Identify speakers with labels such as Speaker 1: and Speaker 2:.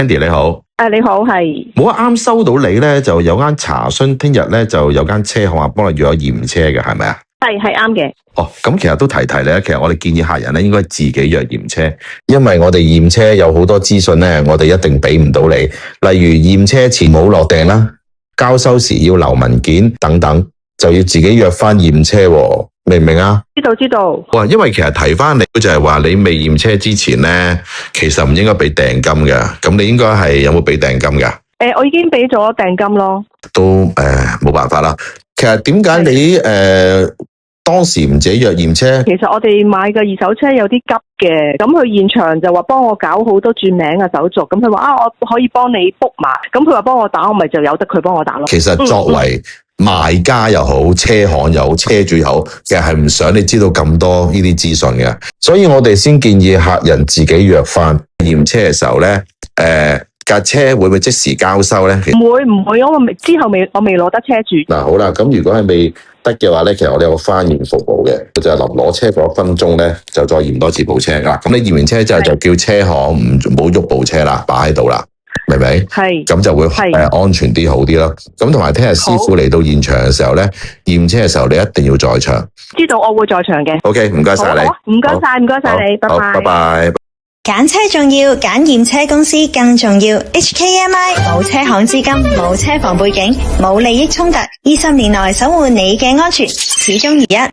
Speaker 1: Andy 你好。
Speaker 2: 你好，係。
Speaker 1: 我啱收到你咧，就有間查詢，聽日咧就有間車行話幫你約咗驗車嘅，係咪啊？
Speaker 2: 係啱嘅。
Speaker 1: 哦，咁其實都提你咧，其實我哋建議客人咧應該自己約驗車，因為我哋驗車有好多資訊咧，我哋一定俾唔到你，例如驗車前冇落訂啦，交收時要留文件等等，就要自己約翻驗車喎。明唔明啊？
Speaker 2: 知道。
Speaker 1: 哇，因為其實提翻你就係話你未驗車之前咧，其實唔應該俾訂金嘅。咁你應該係有冇俾訂金噶？
Speaker 2: 我已經俾咗訂金咯。
Speaker 1: 都冇辦法啦。其實點解你當時唔自己約驗車？
Speaker 2: 其實我哋買嘅二手車有啲急嘅，咁佢現場就話幫我搞好多轉名嘅手續，咁佢話我可以幫你 book 埋，咁佢話幫我打，我咪就由得佢幫我打咯。
Speaker 1: 其實作為賣家又好，車行又好，車主又好，其實係唔想你知道咁多呢啲資訊嘅，所以我哋先建議客人自己約翻驗車嘅時候咧，架車會唔會即時交收咧？
Speaker 2: 唔會，因為我未攞得車住。
Speaker 1: 嗱，好啦，咁如果係未得嘅話咧，其實我哋有個翻驗服務嘅，就係臨攞車嗰1分鐘咧，就再驗多次部車啦。咁你驗完車之後就叫車行唔好喐部車啦，擺喺度啦。明唔明？係，咁就會安全啲好啲咯。咁同埋聽日師傅嚟到現場嘅時候咧，驗車嘅時候你一定要在場。
Speaker 2: 知道，我會在場嘅。
Speaker 1: OK， 唔該晒你。唔該晒
Speaker 2: 你，拜拜。
Speaker 1: 拜拜。
Speaker 3: 揀車重要，揀驗車公司更重要。HKMI 冇車行資金，冇車房背景，冇利益衝突，20年內守護你嘅安全，始終如一。